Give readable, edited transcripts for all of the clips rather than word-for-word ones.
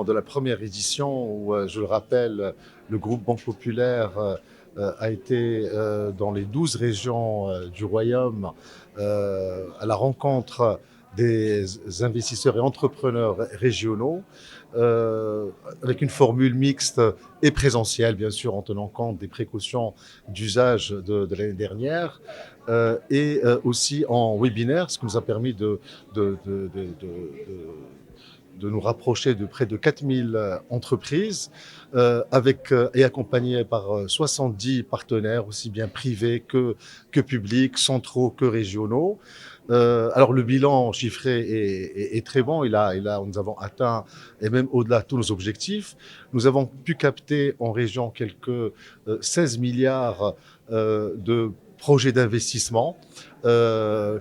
de la première édition où, je le rappelle, le groupe Banque Populaire a été dans les 12 régions du Royaume à la rencontre des investisseurs et entrepreneurs régionaux, avec une formule mixte et présentielle, bien sûr, en tenant compte des précautions d'usage de l'année dernière, et aussi en webinaire, ce qui nous a permis de nous rapprocher de près de 4000 entreprises, et accompagnés par 70 partenaires, aussi bien privés que publics, centraux que régionaux. Alors le bilan chiffré est très bon. Nous avons atteint, et même au-delà, tous nos objectifs. Nous avons pu capter en région quelques 16 milliards de projets d'investissement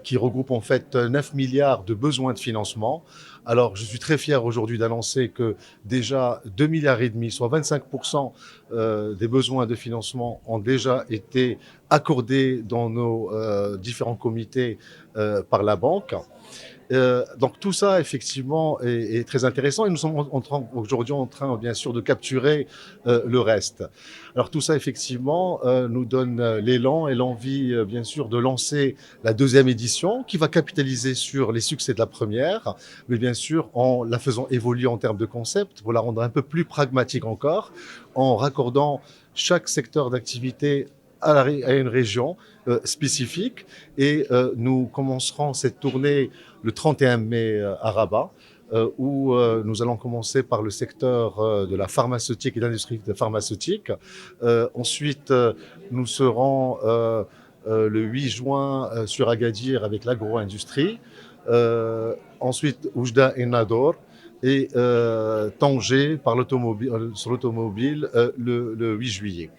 qui regroupent en fait 9 milliards de besoins de financement. Alors, je suis très fier aujourd'hui d'annoncer que déjà 2,5 milliards, soit 25% des besoins de financement ont déjà été accordés dans nos différents comités par la banque. Donc tout ça, effectivement, est très intéressant et nous sommes aujourd'hui en train, bien sûr, de capturer le reste. Alors tout ça, effectivement, nous donne l'élan et l'envie, bien sûr, de lancer la deuxième édition qui va capitaliser sur les succès de la première, mais bien sûr en la faisant évoluer en termes de concept pour la rendre un peu plus pragmatique encore, en raccordant chaque secteur d'activité à une région spécifique. Et nous commencerons cette tournée le 31 mai à Rabat, où nous allons commencer par le secteur de la pharmaceutique et de l'industrie pharmaceutique. Ensuite, nous serons le 8 juin sur Agadir avec l'agro-industrie. Ensuite, Oujda et Nador. Et Tanger sur l'automobile le 8 juillet.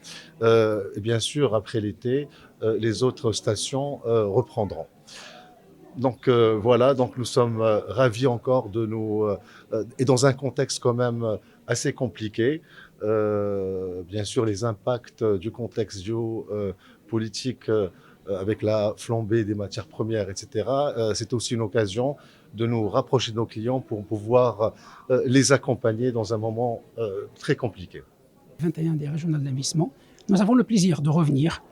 Et bien sûr, après l'été, les autres stations reprendront. Donc voilà, donc nous sommes ravis encore de nous... et dans un contexte quand même assez compliqué. Bien sûr, les impacts du contexte géopolitique avec la flambée des matières premières, etc. C'est aussi une occasion de nous rapprocher de nos clients pour pouvoir les accompagner dans un moment très compliqué. 21 des régionales d'investissement, nous avons le plaisir de revenir,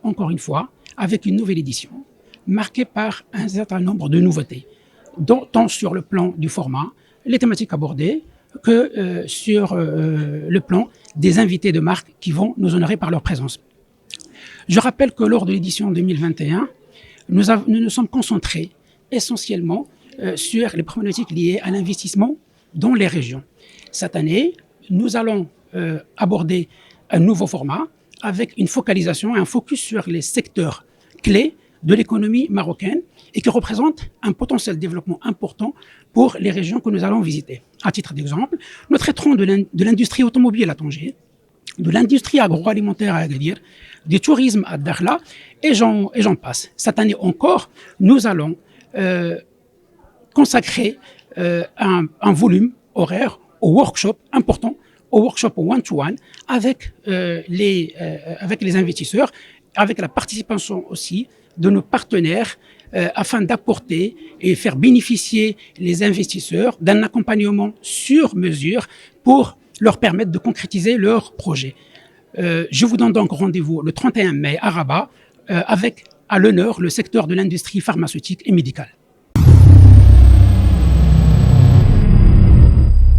encore une fois, avec une nouvelle édition, marquée par un certain nombre de nouveautés, tant sur le plan du format, les thématiques abordées, que sur le plan des invités de marque qui vont nous honorer par leur présence. Je rappelle que lors de l'édition 2021, nous nous sommes concentrés essentiellement sur les problématiques liées à l'investissement dans les régions. Cette année, nous allons aborder un nouveau format avec une focalisation et un focus sur les secteurs clés de l'économie marocaine et qui représentent un potentiel de développement important pour les régions que nous allons visiter. À titre d'exemple, nous traiterons de l'industrie automobile à Tanger, de l'industrie agroalimentaire à Agadir, du tourisme à Dakhla, et j'en passe. Cette année encore, nous allons consacrer un volume horaire au workshop important, au workshop one-to-one, avec les investisseurs, avec la participation aussi de nos partenaires, afin d'apporter et faire bénéficier les investisseurs d'un accompagnement sur mesure pour leur permettre de concrétiser leurs projets. Je vous donne donc rendez-vous le 31 mai à Rabat avec à l'honneur le secteur de l'industrie pharmaceutique et médicale.